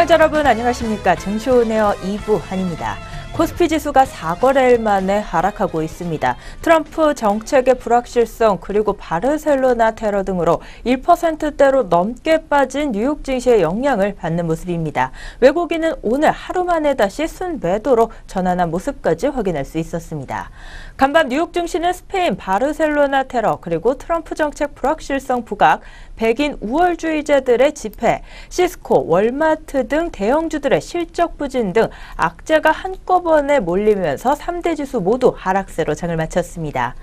시청자 여러분 안녕하십니까. 증시오네어 2부 한입니다. 코스피 지수가 4거래일 만에 하락하고 있습니다. 트럼프 정책의 불확실성 그리고 바르셀로나 테러 등으로 1%대로 넘게 빠진 뉴욕 증시의 영향을 받는 모습입니다. 외국인은 오늘 하루 만에 다시 순매도로 전환한 모습까지 확인할 수 있었습니다. 간밤 뉴욕 증시는 스페인 바르셀로나 테러 그리고 트럼프 정책 불확실성 부각, 백인 우월주의자들의 집회, 시스코, 월마트 등 대형주들의 실적 부진 등 악재가 한꺼번에 몰리면서 3대 지수 모두 하락세로 장을 마쳤습니다.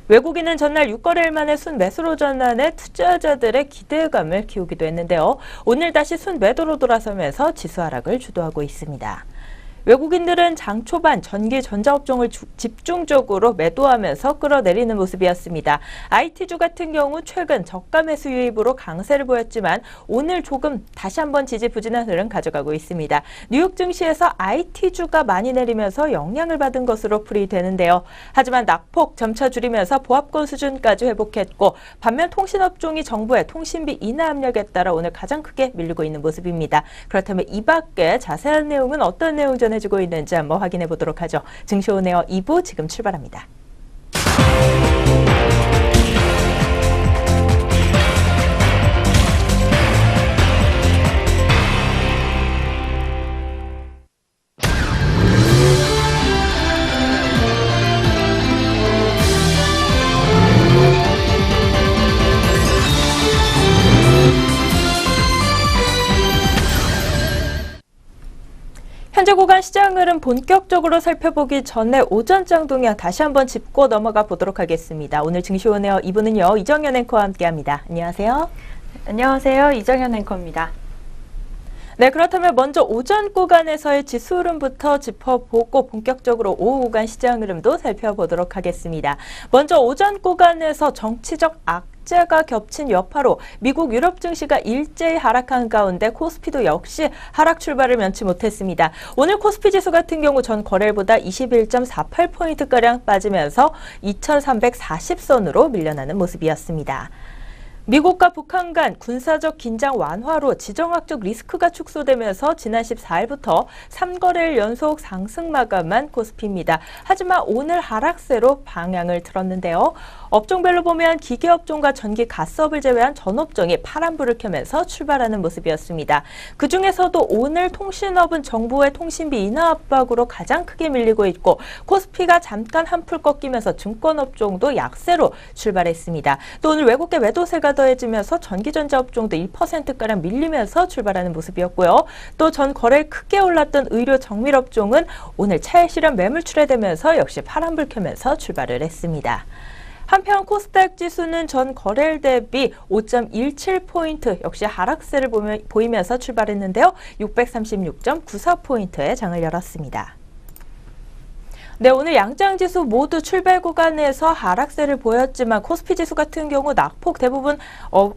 외국인은 전날 6거래일 만에 순매수로 전환해 투자자들의 기대감을 키우기도 했는데요. 오늘 다시 순매도로 돌아서면서 지수 하락을 주도하고 있습니다. 외국인들은 장 초반 전기 전자업종을 집중적으로 매도하면서 끌어내리는 모습이었습니다. IT주 같은 경우 최근 저가 매수 유입으로 강세를 보였지만 오늘 조금 다시 한번 지지부진한 흐름 가져가고 있습니다. 뉴욕 증시에서 IT주가 많이 내리면서 영향을 받은 것으로 풀이되는데요. 하지만 낙폭 점차 줄이면서 보합권 수준까지 회복했고 반면 통신업종이 정부의 통신비 인하 압력에 따라 오늘 가장 크게 밀리고 있는 모습입니다. 그렇다면 이 밖에 자세한 내용은 어떤 내용 전해주고 있는지 한번 확인해 보도록 하죠. 증시오네어 2부 지금 출발합니다. 현재 구간 시장 흐름 본격적으로 살펴보기 전에 오전장 동향 다시 한번 짚고 넘어가 보도록 하겠습니다. 오늘 증시오네어 2부는요. 이정현 앵커와 함께합니다. 안녕하세요. 안녕하세요. 이정현 앵커입니다. 네, 그렇다면 먼저 오전 구간에서의 지수 흐름부터 짚어보고 본격적으로 오후 구간 시장 흐름도 살펴보도록 하겠습니다. 먼저 오전 구간에서 정치적 악재가 겹친 여파로 미국 유럽 증시가 일제히 하락한 가운데 코스피도 역시 하락 출발을 면치 못했습니다. 오늘 코스피 지수 같은 경우 전 거래일보다 21.48포인트가량 빠지면서 2340선으로 밀려나는 모습이었습니다. 미국과 북한 간 군사적 긴장 완화로 지정학적 리스크가 축소되면서 지난 14일부터 3거래일 연속 상승 마감한 코스피입니다. 하지만 오늘 하락세로 방향을 틀었는데요. 업종별로 보면 기계업종과 전기, 가스업을 제외한 전 업종이 파란불을 켜면서 출발하는 모습이었습니다. 그중에서도 오늘 통신업은 정부의 통신비 인하 압박으로 가장 크게 밀리고 있고 코스피가 잠깐 한풀 꺾이면서 증권업종도 약세로 출발했습니다. 또 오늘 외국계 매도세가 더해지면서 전기전자업종도 1%가량 밀리면서 출발하는 모습이었고요. 또 전 거래일 크게 올랐던 의료 정밀업종은 오늘 차액 실현 매물 출회되면서 역시 파란불 켜면서 출발을 했습니다. 한편 코스닥 지수는 전 거래일 대비 5.17포인트 역시 하락세를 보이면서 출발했는데요. 636.94포인트의 장을 열었습니다. 네, 오늘 양장지수 모두 출발 구간에서 하락세를 보였지만 코스피 지수 같은 경우 낙폭 대부분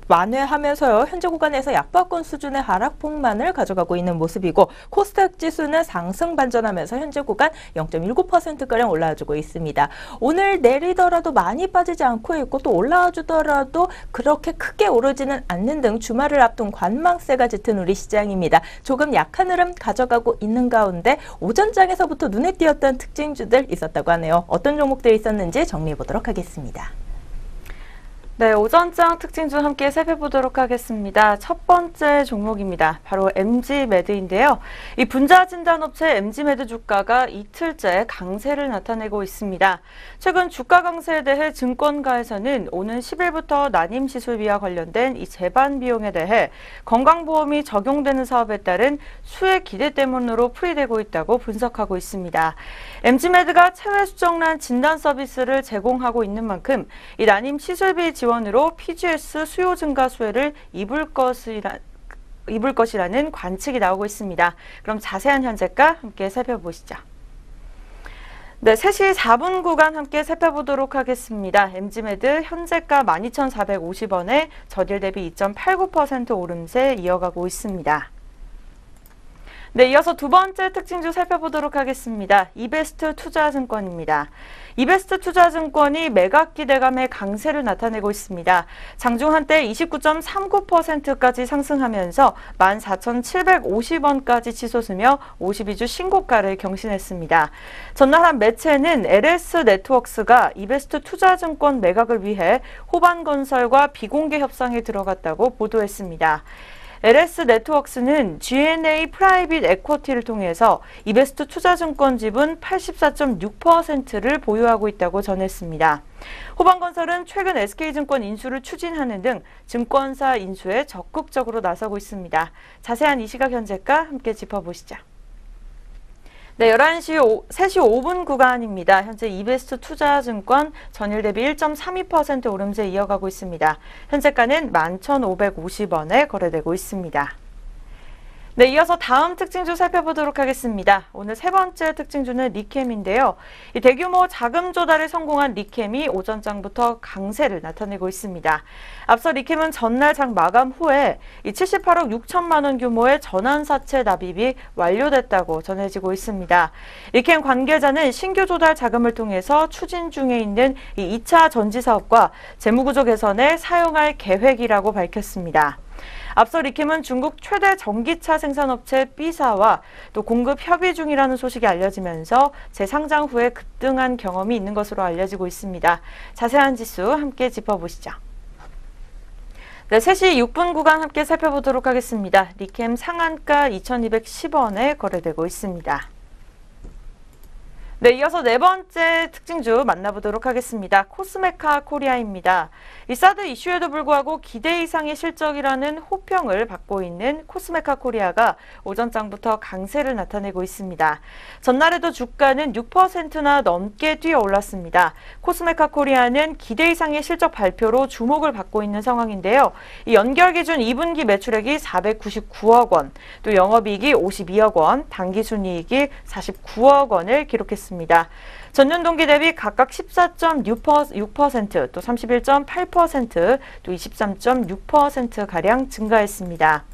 만회하면서요. 현재 구간에서 약박권 수준의 하락폭만을 가져가고 있는 모습이고 코스닥 지수는 상승 반전하면서 현재 구간 0.19%가량 올라와주고 있습니다. 오늘 내리더라도 많이 빠지지 않고 있고 또 올라와주더라도 그렇게 크게 오르지는 않는 등 주말을 앞둔 관망세가 짙은 우리 시장입니다. 조금 약한 흐름 가져가고 있는 가운데 오전장에서부터 눈에 띄었던 특징주들 있었다고 하네요. 어떤 종목들이 있었는지 정리해 보도록 하겠습니다. 네, 오전장 특징주 함께 살펴보도록 하겠습니다. 첫 번째 종목입니다. 바로 MG매드인데요. 이 분자 진단업체 MG매드 주가가 이틀째 강세를 나타내고 있습니다. 최근 주가 강세에 대해 증권가에서는 오는 10일부터 난임 시술비와 관련된 이 재반 비용에 대해 건강보험이 적용되는 사업에 따른 수혜 기대 때문으로 풀이되고 있다고 분석하고 있습니다. MG매드가 체외 수정란 진단 서비스를 제공하고 있는 만큼 이 난임 시술비 지원으로 PGS 수요 증가 수혜를 입을 것이라는 관측이 나오고 있습니다. 그럼 자세한 현재가 함께 살펴보시죠. 네, 3시 4분 구간 함께 살펴보도록 하겠습니다. MG매드 현재가 12,450원에 저딜 대비 2.89% 오름세 이어가고 있습니다. 네, 이어서 두 번째 특징주 살펴보도록 하겠습니다. 이베스트 투자증권입니다. 이베스트 투자증권이 매각 기대감의 강세를 나타내고 있습니다. 장중 한때 29.39%까지 상승하면서 14,750원까지 치솟으며 52주 신고가를 경신했습니다. 전날 한 매체는 LS 네트워크스가 이베스트 투자증권 매각을 위해 호반건설과 비공개 협상에 들어갔다고 보도했습니다. LS 네트워크스는 G&A 프라이빗 에쿼티를 통해서 이베스트 투자증권 지분 84.6%를 보유하고 있다고 전했습니다. 호반건설은 최근 SK증권 인수를 추진하는 등 증권사 인수에 적극적으로 나서고 있습니다. 자세한 이 시각 현재가 함께 짚어보시죠. 네, 3시 5분 구간입니다. 현재 이베스트 투자증권 전일 대비 1.32% 오름세 이어가고 있습니다. 현재가는 11,550원에 거래되고 있습니다. 네, 이어서 다음 특징주 살펴보도록 하겠습니다. 오늘 세 번째 특징주는 리캠인데요. 이 대규모 자금 조달에 성공한 리캠이 오전장부터 강세를 나타내고 있습니다. 앞서 리캠은 전날 장 마감 후에 이 78억 6천만 원 규모의 전환사채 납입이 완료됐다고 전해지고 있습니다. 리캠 관계자는 신규 조달 자금을 통해서 추진 중에 있는 이 2차 전지 사업과 재무구조 개선에 사용할 계획이라고 밝혔습니다. 앞서 리캠은 중국 최대 전기차 생산업체 B사와 또 공급 협의 중이라는 소식이 알려지면서 재상장 후에 급등한 경험이 있는 것으로 알려지고 있습니다. 자세한 지수 함께 짚어보시죠. 네, 3시 6분 구간 함께 살펴보도록 하겠습니다. 리캠 상한가 2,210원에 거래되고 있습니다. 네, 이어서 네 번째 특징주 만나보도록 하겠습니다. 코스메카 코리아입니다. 이 사드 이슈에도 불구하고 기대 이상의 실적이라는 호평을 받고 있는 코스메카 코리아가 오전장부터 강세를 나타내고 있습니다. 전날에도 주가는 6%나 넘게 뛰어 올랐습니다. 코스메카 코리아는 기대 이상의 실적 발표로 주목을 받고 있는 상황인데요. 이 연결 기준 2분기 매출액이 499억 원, 또 영업이익이 52억 원, 당기순이익이 49억 원을 기록했습니다. 전년 동기 대비 각각 14.6%, 또 31.8%, 또 23.6%가량 증가했습니다.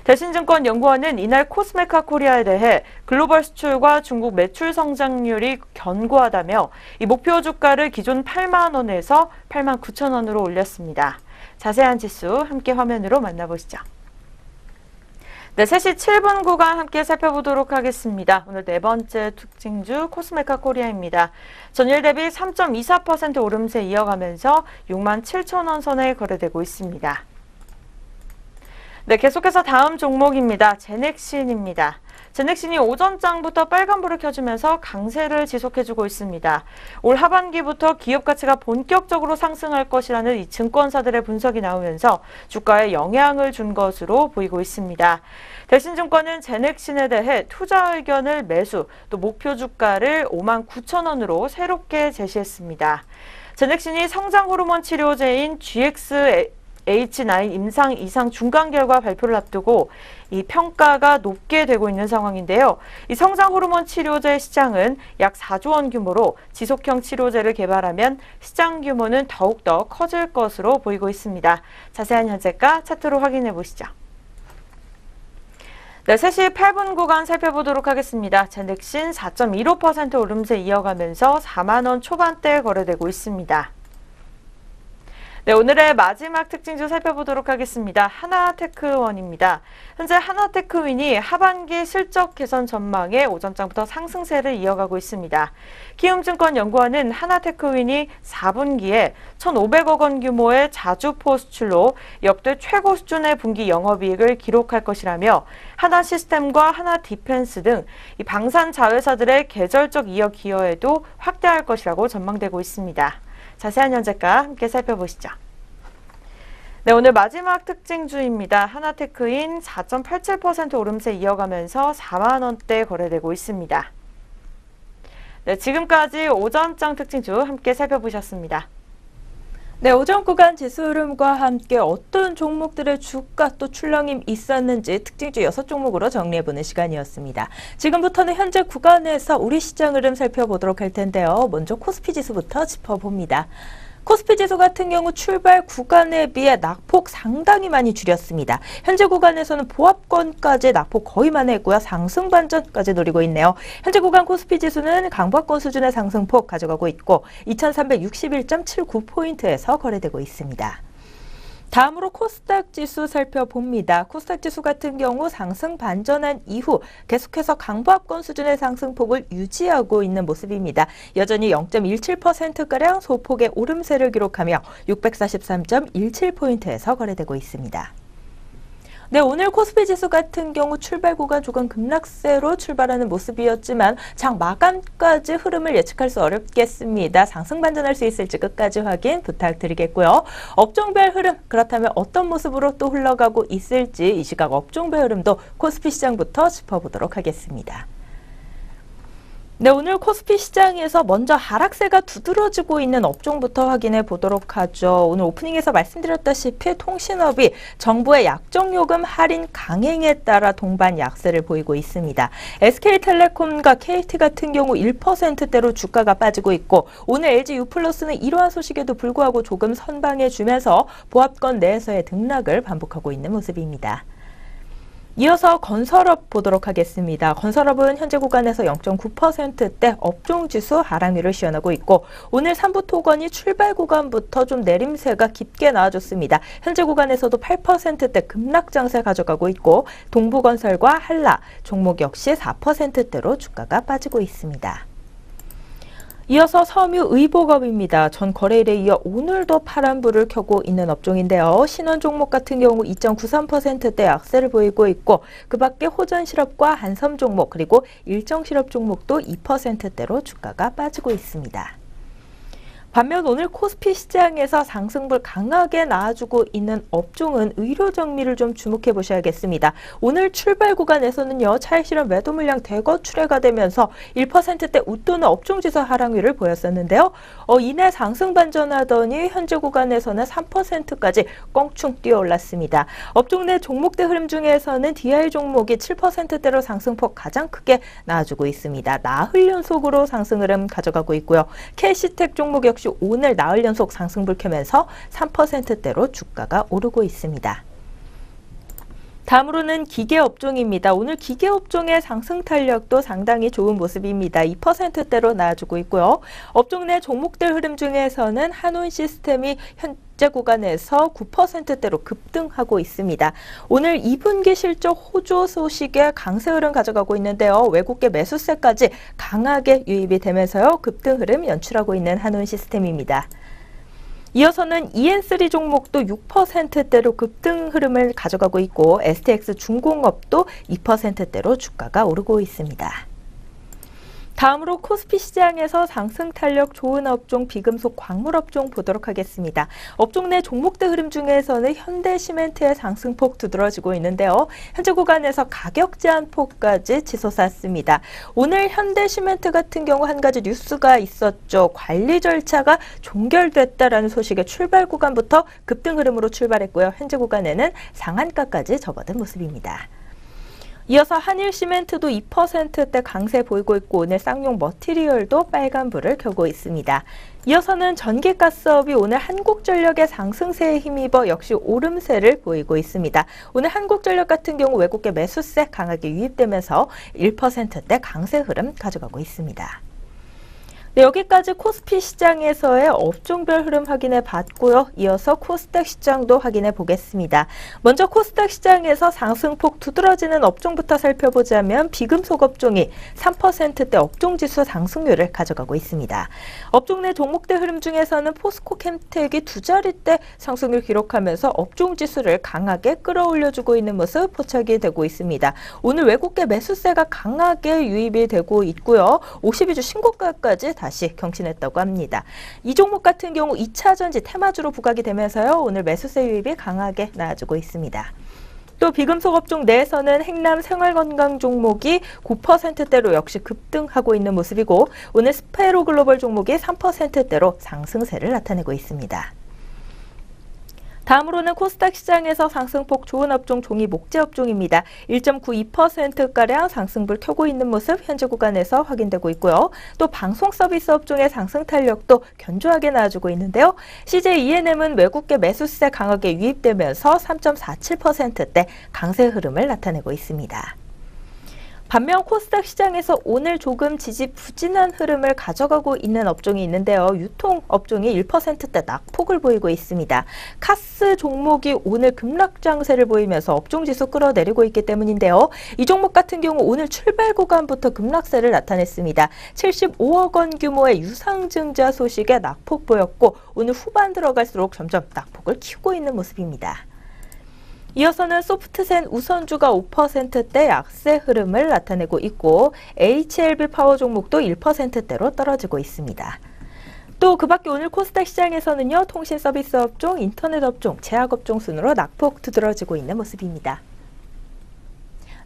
대신증권연구원은 이날 코스메카 코리아에 대해 글로벌 수출과 중국 매출 성장률이 견고하다며 이 목표 주가를 기존 8만 원에서 8만 9천 원으로 올렸습니다. 자세한 지수 함께 화면으로 만나보시죠. 네, 3시 7분 구간 함께 살펴보도록 하겠습니다. 오늘 네 번째 특징주 코스메카 코리아입니다. 전일 대비 3.24% 오름세 이어가면서 6만 7천 원 선에 거래되고 있습니다. 네, 계속해서 다음 종목입니다. 제넥신입니다. 제넥신이 오전장부터 빨간불을 켜주면서 강세를 지속해주고 있습니다. 올 하반기부터 기업 가치가 본격적으로 상승할 것이라는 이 증권사들의 분석이 나오면서 주가에 영향을 준 것으로 보이고 있습니다. 대신증권은 제넥신에 대해 투자 의견을 매수, 또 목표 주가를 5만 9천 원으로 새롭게 제시했습니다. 제넥신이 성장 호르몬 치료제인 GxH9 임상 이상 중간 결과 발표를 앞두고 이 평가가 높게 되고 있는 상황인데요. 이 성장 호르몬 치료제 시장은 약 4조 원 규모로 지속형 치료제를 개발하면 시장 규모는 더욱더 커질 것으로 보이고 있습니다. 자세한 현재가 차트로 확인해 보시죠. 네, 3시 8분 구간 살펴보도록 하겠습니다. 제넥신 4.15% 오름세 이어가면서 4만 원 초반대에 거래되고 있습니다. 네, 오늘의 마지막 특징주 살펴보도록 하겠습니다. 하나테크원입니다. 현재 하나테크윈이 하반기 실적 개선 전망에 오전장부터 상승세를 이어가고 있습니다. 키움증권연구원은 하나테크윈이 4분기에 1,500억 원 규모의 자주포 수출로 역대 최고 수준의 분기 영업이익을 기록할 것이라며 하나시스템과 하나디펜스 등 이 방산 자회사들의 계절적 이역 기여에도 확대할 것이라고 전망되고 있습니다. 자세한 현재가 함께 살펴보시죠. 네, 오늘 마지막 특징주입니다. 하나테크인 4.87% 오름세 이어가면서 4만 원대 거래되고 있습니다. 네, 지금까지 오전장 특징주 함께 살펴보셨습니다. 네, 오전 구간 지수 흐름과 함께 어떤 종목들의 주가 또 출렁임 있었는지 특징주 6종목으로 정리해보는 시간이었습니다. 지금부터는 현재 구간에서 우리 시장 흐름 살펴보도록 할 텐데요. 먼저 코스피 지수부터 짚어봅니다. 코스피 지수 같은 경우 출발 구간에 비해 낙폭 상당히 많이 줄였습니다. 현재 구간에서는 보합권까지 낙폭 거의 만회했고요. 상승 반전까지 노리고 있네요. 현재 구간 코스피 지수는 강보합권 수준의 상승폭 가져가고 있고 2361.79포인트에서 거래되고 있습니다. 다음으로 코스닥 지수 살펴봅니다. 코스닥 지수 같은 경우 상승 반전한 이후 계속해서 강보합권 수준의 상승폭을 유지하고 있는 모습입니다. 여전히 0.17%가량 소폭의 오름세를 기록하며 643.17포인트에서 거래되고 있습니다. 네, 오늘 코스피 지수 같은 경우 출발 구간 조금 급락세로 출발하는 모습이었지만 장 마감까지 흐름을 예측할 수 어렵겠습니다. 상승 반전할 수 있을지 끝까지 확인 부탁드리겠고요. 업종별 흐름, 그렇다면 어떤 모습으로 또 흘러가고 있을지 이 시각 업종별 흐름도 코스피 시장부터 짚어보도록 하겠습니다. 네, 오늘 코스피 시장에서 먼저 하락세가 두드러지고 있는 업종부터 확인해 보도록 하죠. 오늘 오프닝에서 말씀드렸다시피 통신업이 정부의 약정요금 할인 강행에 따라 동반 약세를 보이고 있습니다. SK텔레콤과 KT 같은 경우 1%대로 주가가 빠지고 있고 오늘 LG유플러스는 이러한 소식에도 불구하고 조금 선방해주면서 보합권 내에서의 등락을 반복하고 있는 모습입니다. 이어서 건설업 보도록 하겠습니다. 건설업은 현재 구간에서 0.9%대 업종지수 하락률을 시현하고 있고 오늘 3부 토건이 출발 구간부터 좀 내림세가 깊게 나와줬습니다. 현재 구간에서도 8%대 급락 장세 가져가고 있고 동부건설과 한라 종목 역시 4%대로 주가가 빠지고 있습니다. 이어서 섬유의복업입니다. 전 거래일에 이어 오늘도 파란불을 켜고 있는 업종인데요. 신원 종목 같은 경우 2.93%대 약세를 보이고 있고 그 밖에 호전실업과 한섬 종목 그리고 일정실업 종목도 2%대로 주가가 빠지고 있습니다. 반면 오늘 코스피 시장에서 상승불 강하게 나와주고 있는 업종은 의료정미를 좀 주목해 보셔야겠습니다. 오늘 출발 구간에서는요. 차익 실현 매도 물량 대거 출회가 되면서 1%대 웃도는 업종지수 하락률을 보였었는데요. 이내 상승 반전하더니 현재 구간에서는 3%까지 껑충 뛰어올랐습니다. 업종 내 종목대 흐름 중에서는 DI 종목이 7%대로 상승폭 가장 크게 나와주고 있습니다. 나흘 연속으로 상승 흐름 가져가고 있고요. 캐시텍 종목 역시 오늘 나흘 연속 상승불 켜면서 3%대로 주가가 오르고 있습니다. 다음으로는 기계업종입니다. 오늘 기계업종의 상승 탄력도 상당히 좋은 모습입니다. 2%대로 나와주고 있고요. 업종 내 종목들 흐름 중에서는 한온시스템이 현재 구간에서 9%대로 급등하고 있습니다. 오늘 2분기 실적 호조 소식에 강세 흐름 가져가고 있는데요. 외국계 매수세까지 강하게 유입이 되면서요. 급등 흐름 연출하고 있는 한온시스템입니다. 이어서는 EN3 종목도 6%대로 급등 흐름을 가져가고 있고 STX 중공업도 2%대로 주가가 오르고 있습니다. 다음으로 코스피 시장에서 상승 탄력 좋은 업종 비금속 광물업종 보도록 하겠습니다. 업종 내 종목대 흐름 중에서는 현대시멘트의 상승폭 두드러지고 있는데요. 현재 구간에서 가격 제한폭까지 치솟았습니다. 오늘 현대시멘트 같은 경우 한 가지 뉴스가 있었죠. 관리 절차가 종결됐다라는 소식에 출발 구간부터 급등 흐름으로 출발했고요. 현재 구간에는 상한가까지 접어든 모습입니다. 이어서 한일시멘트도 2%대 강세 보이고 있고 오늘 쌍용 머티리얼도 빨간불을 켜고 있습니다. 이어서는 전기가스업이 오늘 한국전력의 상승세에 힘입어 역시 오름세를 보이고 있습니다. 오늘 한국전력 같은 경우 외국계 매수세 강하게 유입되면서 1%대 강세 흐름 가져가고 있습니다. 네, 여기까지 코스피 시장에서의 업종별 흐름 확인해 봤고요. 이어서 코스닥 시장도 확인해 보겠습니다. 먼저 코스닥 시장에서 상승폭 두드러지는 업종부터 살펴보자면 비금속 업종이 3%대 업종지수 상승률을 가져가고 있습니다. 업종 내 종목대 흐름 중에서는 포스코캠텍이 두 자릿대 상승률 기록하면서 업종지수를 강하게 끌어올려주고 있는 모습 포착이 되고 있습니다. 오늘 외국계 매수세가 강하게 유입이 되고 있고요. 52주 신고가까지 다시 경신했다고 합니다. 이 종목 같은 경우 2차 전지 테마주로 부각이 되면서요. 오늘 매수세 유입이 강하게 나와주고 있습니다. 또 비금속 업종 내에서는 행남 생활건강 종목이 9%대로 역시 급등하고 있는 모습이고 오늘 스페로글로벌 종목이 3%대로 상승세를 나타내고 있습니다. 다음으로는 코스닥 시장에서 상승폭 좋은 업종 종이 목재 업종입니다. 1.92%가량 상승불 켜고 있는 모습 현재 구간에서 확인되고 있고요. 또 방송 서비스 업종의 상승 탄력도 견조하게 나와주고 있는데요. CJ ENM은 외국계 매수세 강하게 유입되면서 3.47%대 강세 흐름을 나타내고 있습니다. 반면 코스닥 시장에서 오늘 조금 지지부진한 흐름을 가져가고 있는 업종이 있는데요. 유통 업종이 1%대 낙폭을 보이고 있습니다. 카스 종목이 오늘 급락 장세를 보이면서 업종지수 끌어내리고 있기 때문인데요. 이 종목 같은 경우 오늘 출발 구간부터 급락세를 나타냈습니다. 75억 원 규모의 유상증자 소식에 낙폭 보였고 오늘 후반 들어갈수록 점점 낙폭을 키우고 있는 모습입니다. 이어서는 소프트센 우선주가 5%대 약세 흐름을 나타내고 있고 HLB 파워 종목도 1%대로 떨어지고 있습니다. 또 그 밖에 오늘 코스닥 시장에서는요. 통신 서비스 업종, 인터넷 업종, 제약 업종 순으로 낙폭 두드러지고 있는 모습입니다.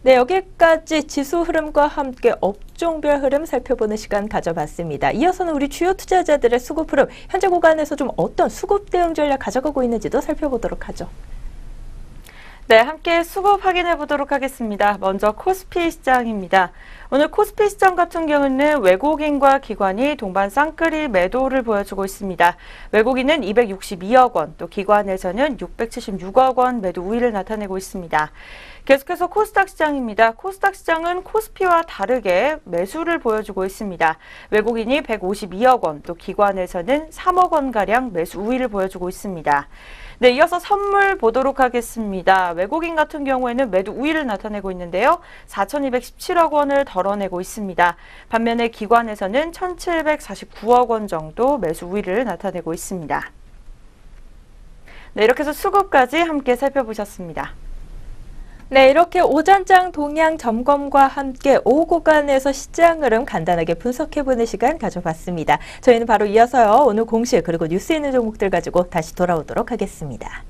네, 여기까지 지수 흐름과 함께 업종별 흐름 살펴보는 시간 가져봤습니다. 이어서는 우리 주요 투자자들의 수급 흐름, 현재 구간에서 좀 어떤 수급 대응 전략 가져가고 있는지도 살펴보도록 하죠. 네, 함께 수급 확인해 보도록 하겠습니다. 먼저 코스피 시장입니다. 오늘 코스피 시장 같은 경우는 외국인과 기관이 동반 쌍끌이 매도를 보여주고 있습니다. 외국인은 262억 원, 또 기관에서는 676억 원 매도 우위를 나타내고 있습니다. 계속해서 코스닥 시장입니다. 코스닥 시장은 코스피와 다르게 매수를 보여주고 있습니다. 외국인이 152억 원, 또 기관에서는 3억 원가량 매수 우위를 보여주고 있습니다. 네, 이어서 선물 보도록 하겠습니다. 외국인 같은 경우에는 매도 우위를 나타내고 있는데요. 4,217억 원을 덜어내고 있습니다. 반면에 기관에서는 1,749억 원 정도 매수 우위를 나타내고 있습니다. 네, 이렇게 해서 수급까지 함께 살펴보셨습니다. 네, 이렇게 오전장 동향 점검과 함께 오후 구간에서 시장 흐름 간단하게 분석해보는 시간 가져봤습니다. 저희는 바로 이어서요. 오늘 공시 그리고 뉴스 있는 종목들 가지고 다시 돌아오도록 하겠습니다.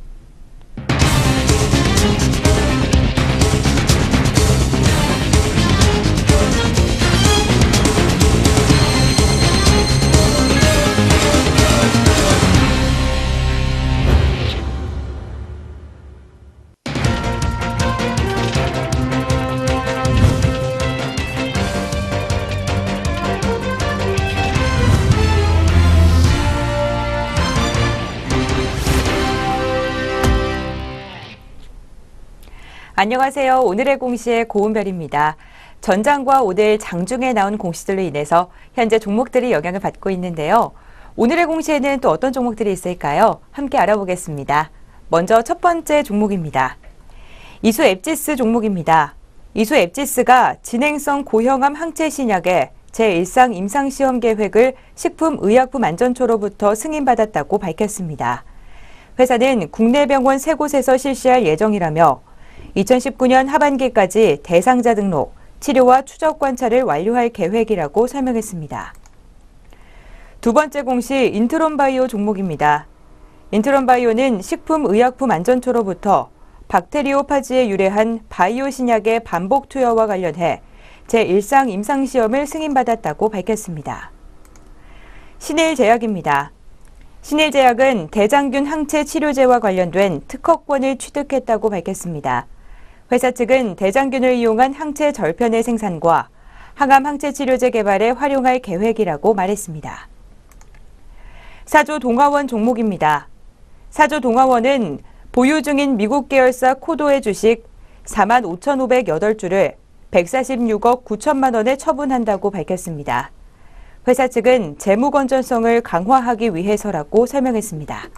안녕하세요. 오늘의 공시의 고은별입니다. 전장과 오늘 장중에 나온 공시들로 인해서 현재 종목들이 영향을 받고 있는데요. 오늘의 공시에는 또 어떤 종목들이 있을까요? 함께 알아보겠습니다. 먼저 첫 번째 종목입니다. 이수 앱지스 종목입니다. 이수 앱지스가 진행성 고형암 항체 신약의 제1상 임상시험 계획을 식품의약품안전처로부터 승인받았다고 밝혔습니다. 회사는 국내 병원 3곳에서 실시할 예정이라며 2019년 하반기까지 대상자 등록, 치료와 추적 관찰을 완료할 계획이라고 설명했습니다. 두 번째 공시 인트론바이오 종목입니다. 인트론바이오는 식품의약품안전처로부터 박테리오파지에 유래한 바이오 신약의 반복 투여와 관련해 제1상 임상시험을 승인받았다고 밝혔습니다. 신일제약입니다. 신일제약은 대장균 항체 치료제와 관련된 특허권을 취득했다고 밝혔습니다. 회사 측은 대장균을 이용한 항체 절편의 생산과 항암 항체 치료제 개발에 활용할 계획이라고 말했습니다. 사조동아원 종목입니다. 사조동아원은 보유 중인 미국 계열사 코도의 주식 45,508주를 146억 9천만 원에 처분한다고 밝혔습니다. 회사 측은 재무 건전성을 강화하기 위해서라고 설명했습니다.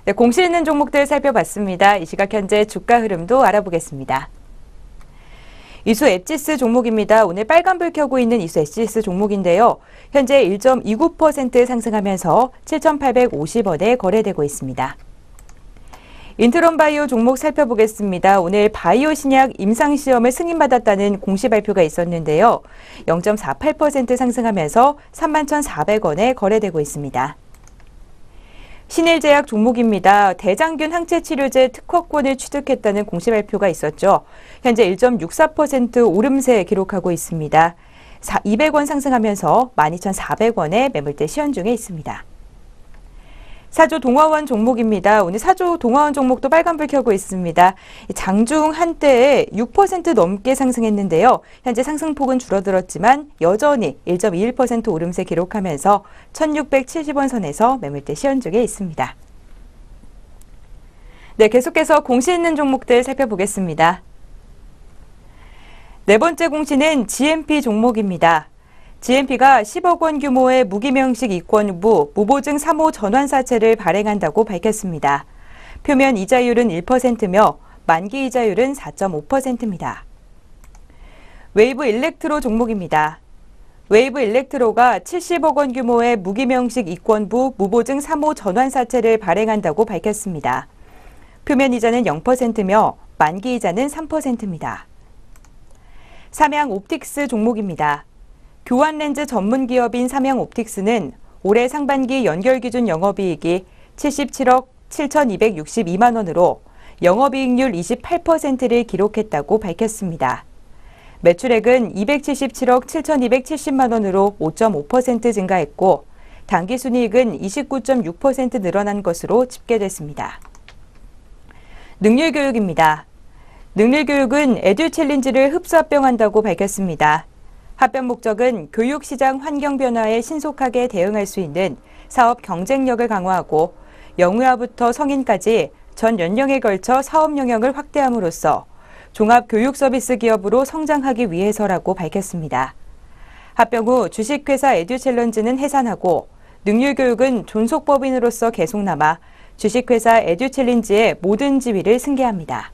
네, 공시 있는 종목들 살펴봤습니다. 이 시각 현재 주가 흐름도 알아보겠습니다. 이수 앱지스 종목입니다. 오늘 빨간불 켜고 있는 이수 앱지스 종목인데요. 현재 1.29% 상승하면서 7,850원에 거래되고 있습니다. 인트론바이오 종목 살펴보겠습니다. 오늘 바이오 신약 임상시험을 승인받았다는 공시 발표가 있었는데요. 0.48% 상승하면서 31,400원에 거래되고 있습니다. 신일제약 종목입니다. 대장균 항체 치료제 특허권을 취득했다는 공시 발표가 있었죠. 현재 1.64% 오름세 기록하고 있습니다. 200원 상승하면서 12,400원에 매물대 시연 중에 있습니다. 사조 동화원 종목입니다. 오늘 사조 동화원 종목도 빨간불 켜고 있습니다. 장중 한때에 6% 넘게 상승했는데요. 현재 상승폭은 줄어들었지만 여전히 1.21% 오름세 기록하면서 1,670원 선에서 매물대 시연 중에 있습니다. 네, 계속해서 공시 있는 종목들 살펴보겠습니다. 네 번째 공시는 GMP 종목입니다. GMP가 10억 원 규모의 무기명식 이권부 무보증 3호 전환사채를 발행한다고 밝혔습니다. 표면 이자율은 1%며 만기 이자율은 4.5%입니다. 웨이브 일렉트로 종목입니다. 웨이브 일렉트로가 70억 원 규모의 무기명식 이권부 무보증 3호 전환사채를 발행한다고 밝혔습니다. 표면 이자는 0%며 만기 이자는 3%입니다. 삼양옵틱스 종목입니다. 교환렌즈 전문 기업인 삼양옵틱스는 올해 상반기 연결기준 영업이익이 77억 7,262만 원으로 영업이익률 28%를 기록했다고 밝혔습니다. 매출액은 277억 7,270만 원으로 5.5% 증가했고 당기순이익은 29.6% 늘어난 것으로 집계됐습니다. 능률교육입니다. 능률교육은 에듀챌린지를 흡수합병한다고 밝혔습니다. 합병 목적은 교육시장 환경 변화에 신속하게 대응할 수 있는 사업 경쟁력을 강화하고 영유아부터 성인까지 전 연령에 걸쳐 사업 영역을 확대함으로써 종합교육서비스 기업으로 성장하기 위해서라고 밝혔습니다. 합병 후 주식회사 에듀챌린지는 해산하고 능률교육은 존속법인으로서 계속 남아 주식회사 에듀챌린지의 모든 지위를 승계합니다.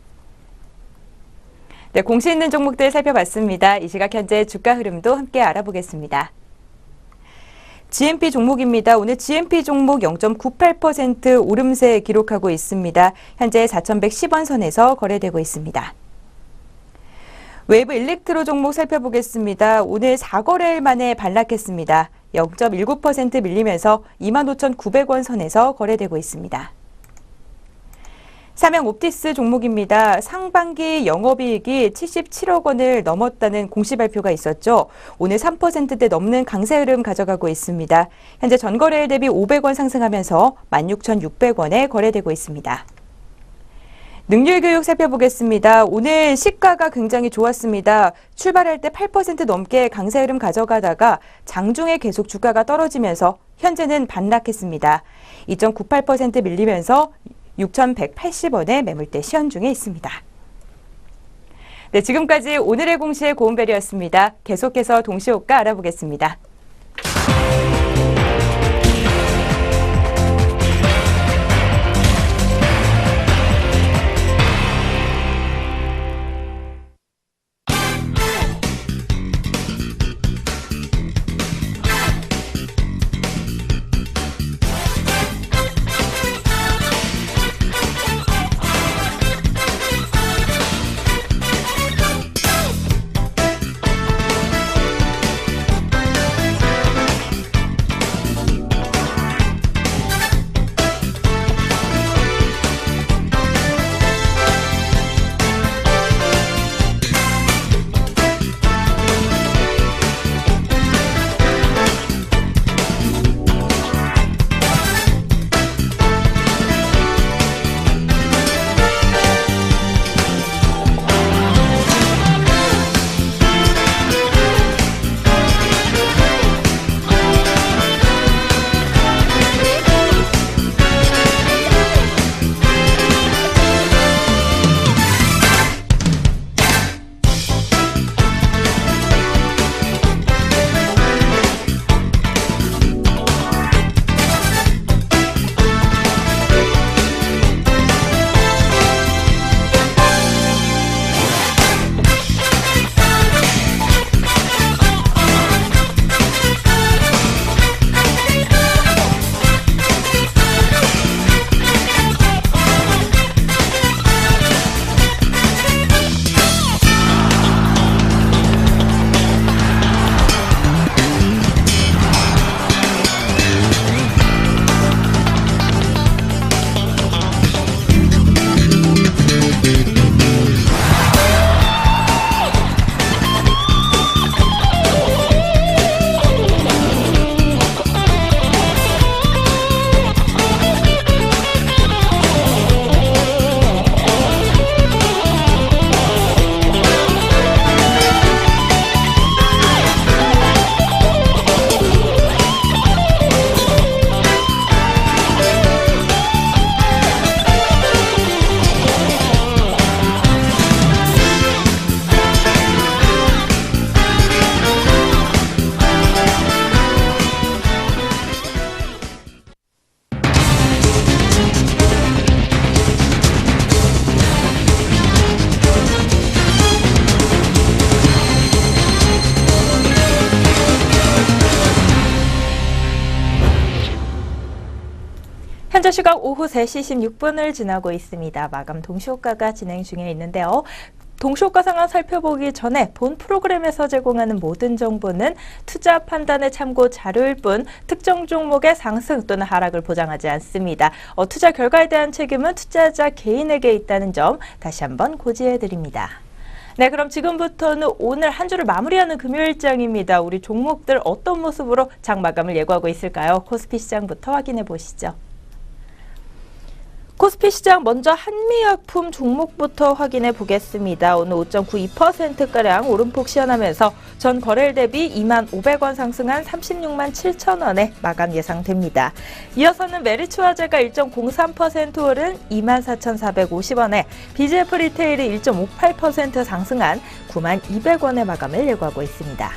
네, 공시 있는 종목들 살펴봤습니다. 이 시각 현재 주가 흐름도 함께 알아보겠습니다. GMP 종목입니다. 오늘 GMP 종목 0.98% 오름세 기록하고 있습니다. 현재 4,110원 선에서 거래되고 있습니다. 웨이브 일렉트로 종목 살펴보겠습니다. 오늘 4거래일 만에 반락했습니다. 0.19% 밀리면서 25,900원 선에서 거래되고 있습니다. 삼양옵틱스 종목입니다. 상반기 영업이익이 77억 원을 넘었다는 공시 발표가 있었죠. 오늘 3%대 넘는 강세 흐름 가져가고 있습니다. 현재 전거래일 대비 500원 상승하면서 16,600원에 거래되고 있습니다. 능률교육 살펴보겠습니다. 오늘 시가가 굉장히 좋았습니다. 출발할 때 8% 넘게 강세 흐름 가져가다가 장중에 계속 주가가 떨어지면서 현재는 반락했습니다. 2.98% 밀리면서 6,180원에 매물대 시연 중에 있습니다. 네, 지금까지 오늘의 공시의 고은별이었습니다. 계속해서 동시호가 알아보겠습니다. 현재 시각 오후 3시 16분을 지나고 있습니다. 마감 동시효과가 진행 중에 있는데요. 동시효과 상황 살펴보기 전에 본 프로그램에서 제공하는 모든 정보는 투자 판단에 참고 자료일 뿐 특정 종목의 상승 또는 하락을 보장하지 않습니다. 투자 결과에 대한 책임은 투자자 개인에게 있다는 점 다시 한번 고지해 드립니다. 네, 그럼 지금부터는 오늘 한 주를 마무리하는 금요일장입니다. 우리 종목들 어떤 모습으로 장 마감을 예고하고 있을까요? 코스피 시장부터 확인해 보시죠. 코스피 시장 먼저 한미약품 종목부터 확인해 보겠습니다. 오늘 5.92%가량 오름폭 시현하면서 전 거래일 대비 25,500원 상승한 36만 7천원에 마감 예상됩니다. 이어서는 메리츠화재가 1.03% 오른 24,450원에 BGF 리테일이 1.58% 상승한 9만 200원의 마감을 예고하고 있습니다.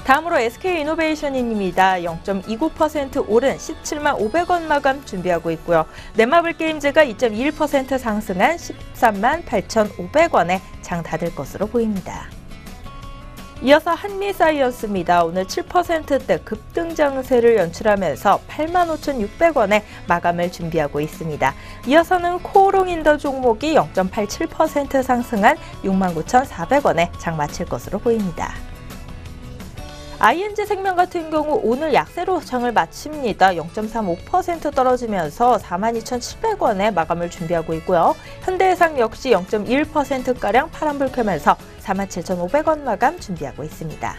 다음으로 SK이노베이션입니다. 0.29% 오른 17만 500원 마감 준비하고 있고요. 넷마블 게임즈가 2.21% 상승한 13만 8,500원에 장 닫을 것으로 보입니다. 이어서 한미사이언스입니다. 오늘 7%대 급등 장세를 연출하면서 85,600원에 마감을 준비하고 있습니다. 이어서는 코오롱인더 종목이 0.87% 상승한 69,400원에 장 마칠 것으로 보입니다. ING생명 같은 경우 오늘 약세로 장을 마칩니다. 0.35% 떨어지면서 42,700원에 마감을 준비하고 있고요. 현대해상 역시 0.1%가량 파란불 켜면서 47,500원 마감 준비하고 있습니다.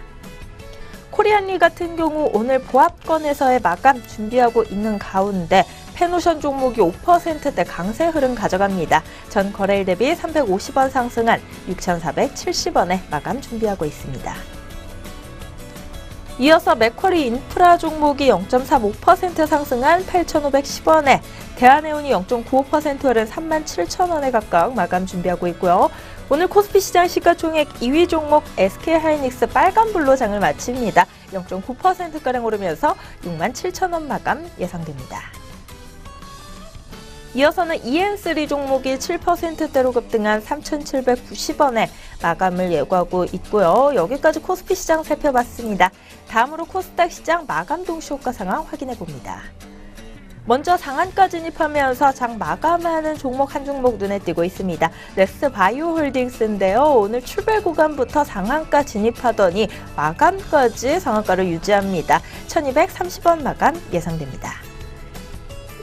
코리안리 같은 경우 오늘 보합권에서의 마감 준비하고 있는 가운데 페노션 종목이 5%대 강세 흐름 가져갑니다. 전 거래일 대비 350원 상승한 6,470원에 마감 준비하고 있습니다. 이어서 맥쿼리 인프라 종목이 0.35% 상승한 8,510원에 대한해운이 0.95% 오른 37,000원에 각각 마감 준비하고 있고요. 오늘 코스피 시장 시가총액 2위 종목 SK하이닉스 빨간불로 장을 마칩니다. 0.9%가량 오르면서 67,000원 마감 예상됩니다. 이어서는 EN3 종목이 7%대로 급등한 3,790원에 마감을 예고하고 있고요. 여기까지 코스피 시장 살펴봤습니다. 다음으로 코스닥 시장 마감 동시효과 상황 확인해 봅니다. 먼저 상한가 진입하면서 장 마감하는 종목 한 종목 눈에 띄고 있습니다. 넥스바이오홀딩스인데요. 오늘 출발 구간부터 상한가 진입하더니 마감까지 상한가를 유지합니다. 1,230원 마감 예상됩니다.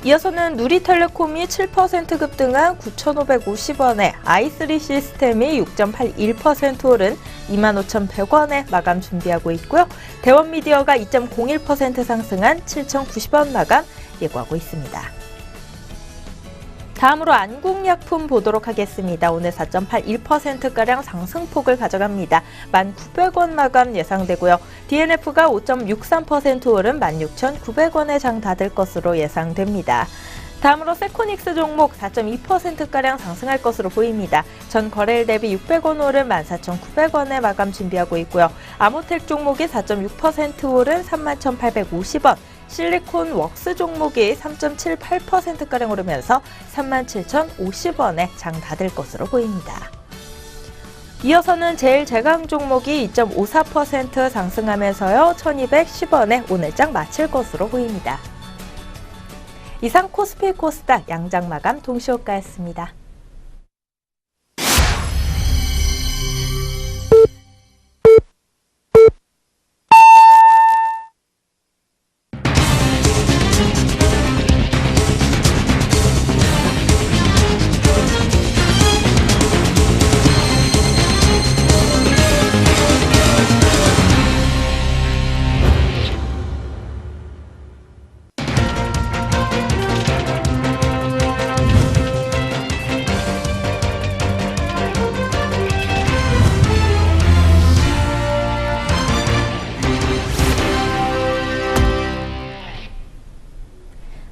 이어서는 누리텔레콤이 7% 급등한 9,550원에 i3 시스템이 6.81% 오른 25,100원에 마감 준비하고 있고요. 대원미디어가 2.01% 상승한 7,090원 마감 예고하고 있습니다. 다음으로 안국약품 보도록 하겠습니다. 오늘 4.81%가량 상승폭을 가져갑니다. 1,900원 마감 예상되고요. DNF가 5.63% 오른 16,900원에 장 닫을 것으로 예상됩니다. 다음으로 세코닉스 종목 4.2%가량 상승할 것으로 보입니다. 전 거래일 대비 600원 오른 14,900원에 마감 준비하고 있고요. 아모텍 종목이 4.6% 오른 31,850원, 실리콘 웍스 종목이 3.78%가량 오르면서 37,050원에 장 닫을 것으로 보입니다. 이어서는 제일제강 종목이 2.54% 상승하면서요. 1,210원에 오늘 장 마칠 것으로 보입니다. 이상 코스피 코스닥 양장 마감 동시효과였습니다.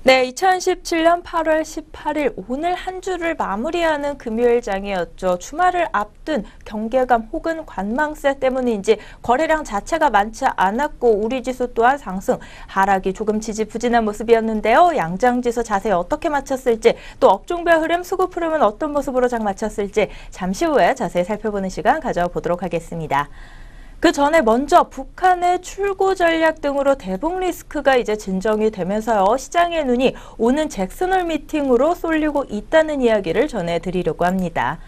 네, 2017년 8월 18일 오늘 한 주를 마무리하는 금요일장이었죠. 주말을 앞둔 경계감 혹은 관망세 때문인지 거래량 자체가 많지 않았고 우리 지수 또한 상승, 하락이 조금 지지부진한 모습이었는데요. 양장지수 자세히 어떻게 맞췄을지 또 업종별 흐름, 수급 흐름은 어떤 모습으로 장 마쳤을지 잠시 후에 자세히 살펴보는 시간 가져보도록 하겠습니다. 그 전에 먼저 북한의 출구 전략 등으로 대북 리스크가 이제 진정이 되면서요. 시장의 눈이 오는 잭슨홀 미팅으로 쏠리고 있다는 이야기를 전해드리려고 합니다.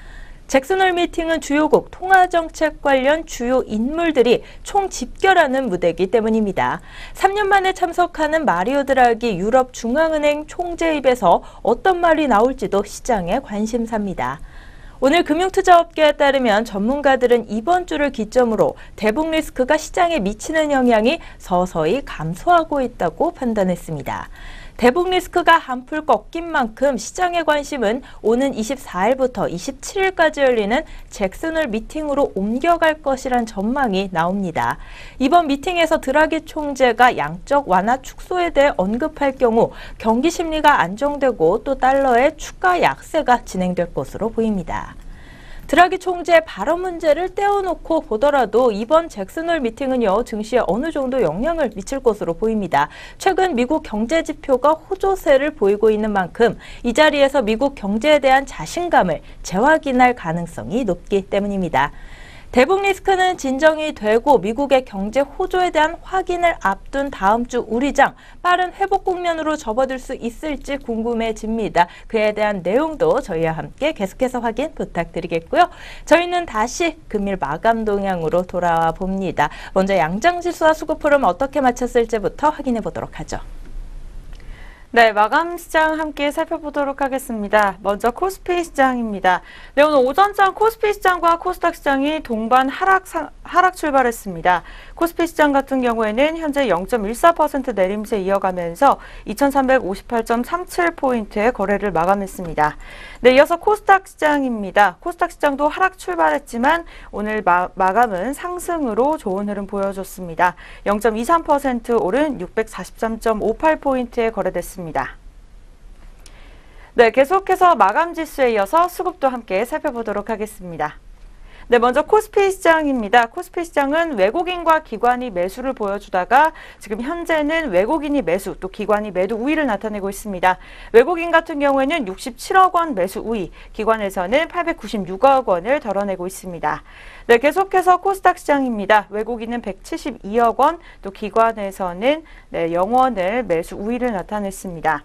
잭슨홀 미팅은 주요국 통화정책 관련 주요 인물들이 총 집결하는 무대이기 때문입니다. 3년 만에 참석하는 마리오 드라기 유럽 중앙은행 총재 입에서 어떤 말이 나올지도 시장의 관심사입니다. 오늘 금융투자업계에 따르면 전문가들은 이번 주를 기점으로 대북 리스크가 시장에 미치는 영향이 서서히 감소하고 있다고 판단했습니다. 대북 리스크가 한풀 꺾인 만큼 시장의 관심은 오는 24일부터 27일까지 열리는 잭슨홀 미팅으로 옮겨갈 것이란 전망이 나옵니다. 이번 미팅에서 드라기 총재가 양적 완화 축소에 대해 언급할 경우 경기 심리가 안정되고 또 달러의 추가 약세가 진행될 것으로 보입니다. 드라기 총재의 발언 문제를 떼어놓고 보더라도 이번 잭슨홀 미팅은요, 증시에 어느 정도 영향을 미칠 것으로 보입니다. 최근 미국 경제 지표가 호조세를 보이고 있는 만큼 이 자리에서 미국 경제에 대한 자신감을 재확인할 가능성이 높기 때문입니다. 대북 리스크는 진정이 되고 미국의 경제 호조에 대한 확인을 앞둔 다음 주 우리장 빠른 회복 국면으로 접어들 수 있을지 궁금해집니다. 그에 대한 내용도 저희와 함께 계속해서 확인 부탁드리겠고요. 저희는 다시 금일 마감 동향으로 돌아와 봅니다. 먼저 양장지수와 수급 흐름 어떻게 마쳤을지부터 확인해 보도록 하죠. 네, 마감 시장 함께 살펴보도록 하겠습니다. 먼저 코스피 시장입니다. 네, 오늘 오전장 코스피 시장과 코스닥 시장이 동반 하락 출발했습니다. 코스피 시장 같은 경우에는 현재 0.14% 내림세 이어가면서 2358.37포인트의 거래를 마감했습니다. 네, 이어서 코스닥 시장입니다. 코스닥 시장도 하락 출발했지만 오늘 마감은 상승으로 좋은 흐름 보여줬습니다. 0.23% 오른 643.58포인트에 거래됐습니다. 네, 계속해서 마감 지수에 이어서 수급도 함께 살펴보도록 하겠습니다. 네, 먼저 코스피 시장입니다. 코스피 시장은 외국인과 기관이 매수를 보여주다가 지금 현재는 외국인이 매수, 또 기관이 매도 우위를 나타내고 있습니다. 외국인 같은 경우에는 67억 원 매수 우위, 기관에서는 896억 원을 덜어내고 있습니다. 네, 계속해서 코스닥 시장입니다. 외국인은 172억 원, 또 기관에서는 0원을 매수 우위를 나타냈습니다.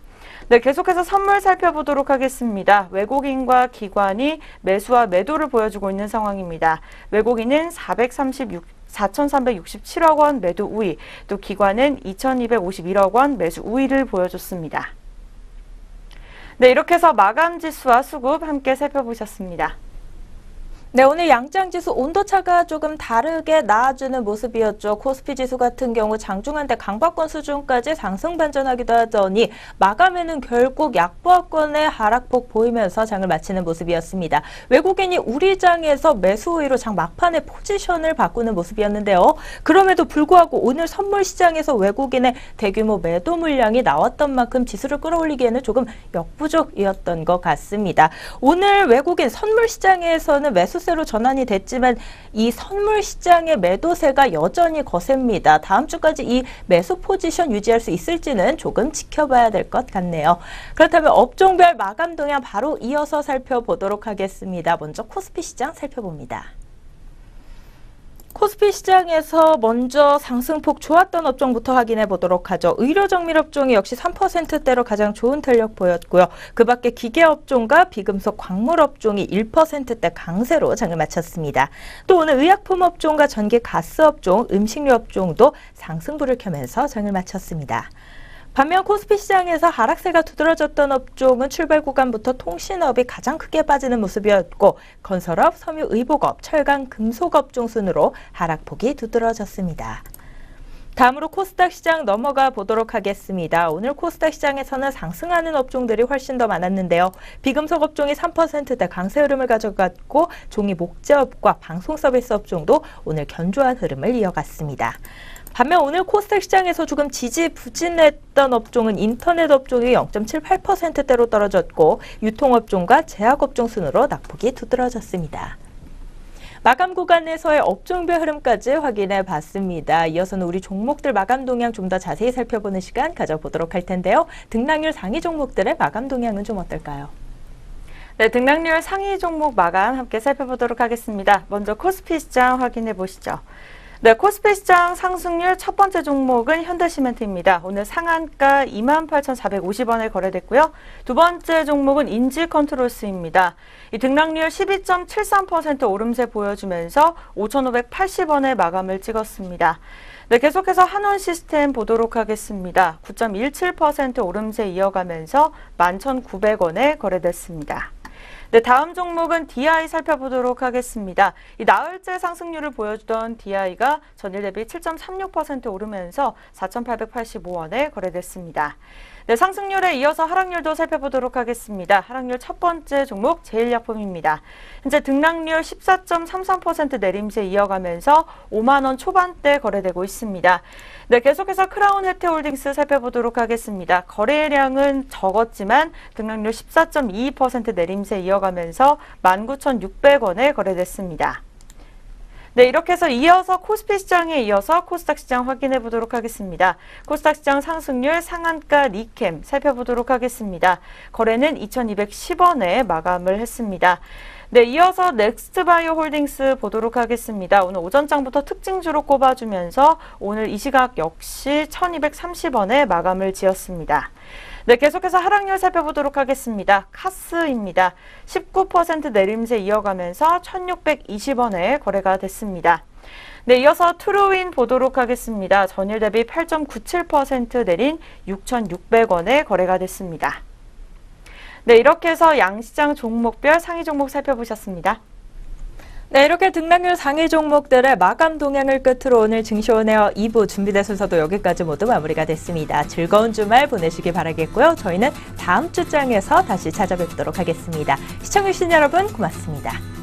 네, 계속해서 선물 살펴보도록 하겠습니다. 외국인과 기관이 매수와 매도를 보여주고 있는 상황입니다. 외국인은 4,367억 원 매도 우위, 또 기관은 2,251억 원 매수 우위를 보여줬습니다. 네, 이렇게 해서 마감 지수와 수급 함께 살펴보셨습니다. 네, 오늘 양장지수 온도차가 조금 다르게 나아주는 모습이었죠. 코스피 지수 같은 경우 장중한데 강박권 수준까지 상승 반전하기도 하더니 마감에는 결국 약보합권의 하락폭 보이면서 장을 마치는 모습이었습니다. 외국인이 우리 장에서 매수 우위로 장 막판에 포지션을 바꾸는 모습이었는데요. 그럼에도 불구하고 오늘 선물 시장에서 외국인의 대규모 매도 물량이 나왔던 만큼 지수를 끌어올리기에는 조금 역부족이었던 것 같습니다. 오늘 외국인 선물 시장에서는 매수 세로 전환이 됐지만 이 선물 시장의 매도세가 여전히 거셉니다. 다음 주까지 이 매수 포지션 유지할 수 있을지는 조금 지켜봐야 될 것 같네요. 그렇다면 업종별 마감 동향 바로 이어서 살펴보도록 하겠습니다. 먼저 코스피 시장 살펴봅니다. 코스피 시장에서 먼저 상승폭 좋았던 업종부터 확인해 보도록 하죠. 의료정밀업종이 역시 3%대로 가장 좋은 탄력 보였고요. 그 밖에 기계업종과 비금속 광물업종이 1%대 강세로 장을 마쳤습니다. 또 오늘 의약품업종과 전기 가스업종, 음식료업종도 상승불을 켜면서 장을 마쳤습니다. 반면 코스피 시장에서 하락세가 두드러졌던 업종은 출발 구간부터 통신업이 가장 크게 빠지는 모습이었고 건설업, 섬유의복업, 철강, 금속업종 순으로 하락폭이 두드러졌습니다. 다음으로 코스닥 시장 넘어가 보도록 하겠습니다. 오늘 코스닥 시장에서는 상승하는 업종들이 훨씬 더 많았는데요. 비금속 업종이 3%대 강세 흐름을 가져갔고 종이 목재업과 방송 서비스 업종도 오늘 견조한 흐름을 이어갔습니다. 반면 오늘 코스닥 시장에서 조금 지지부진했던 업종은 인터넷 업종이 0.78%대로 떨어졌고 유통업종과 제약업종 순으로 낙폭이 두드러졌습니다. 마감 구간에서의 업종별 흐름까지 확인해 봤습니다. 이어서는 우리 종목들 마감 동향 좀 더 자세히 살펴보는 시간 가져보도록 할 텐데요. 등락률 상위 종목들의 마감 동향은 좀 어떨까요? 네, 등락률 상위 종목 마감 함께 살펴보도록 하겠습니다. 먼저 코스피 시장 확인해 보시죠. 네, 코스피 시장 상승률 첫 번째 종목은 현대시멘트입니다. 오늘 상한가 28,450원에 거래됐고요. 두 번째 종목은 인지컨트롤스입니다. 이 등락률 12.73% 오름세 보여주면서 5,580원에 마감을 찍었습니다. 네, 계속해서 한원시스템 보도록 하겠습니다. 9.17% 오름세 이어가면서 11,900원에 거래됐습니다. 네, 다음 종목은 DI 살펴보도록 하겠습니다. 이 나흘째 상승률을 보여주던 DI가 전일 대비 7.36% 오르면서 4,885원에 거래됐습니다. 네, 상승률에 이어서 하락률도 살펴보도록 하겠습니다. 하락률 첫 번째 종목 제일약품입니다. 현재 등락률 14.33% 내림세 이어가면서 5만 원 초반대 거래되고 있습니다. 네, 계속해서 크라운 혜태홀딩스 살펴보도록 하겠습니다. 거래량은 적었지만 등락률 14.22% 내림세 이어가면서 19,600원에 거래됐습니다. 네, 이렇게 해서 이어서 코스피 시장에 이어서 코스닥 시장 확인해 보도록 하겠습니다. 코스닥 시장 상승률 상한가 니캠 살펴보도록 하겠습니다. 거래는 2,210원에 마감을 했습니다. 네, 이어서 넥스트바이오 홀딩스 보도록 하겠습니다. 오늘 오전장부터 특징주로 꼽아주면서 오늘 이 시각 역시 1,230원에 마감을 지었습니다. 네, 계속해서 하락률 살펴보도록 하겠습니다. 카스입니다. 19% 내림세 이어가면서 1,620원에 거래가 됐습니다. 네, 이어서 트루윈 보도록 하겠습니다. 전일 대비 8.97% 내린 6,600원에 거래가 됐습니다. 네, 이렇게 해서 양시장 종목별 상위 종목 살펴보셨습니다. 네, 이렇게 등락률 상위 종목들의 마감 동향을 끝으로 오늘 증시온에어 2부 준비된 순서도 여기까지 모두 마무리가 됐습니다. 즐거운 주말 보내시기 바라겠고요. 저희는 다음 주 장에서 다시 찾아뵙도록 하겠습니다. 시청해주신 여러분 고맙습니다.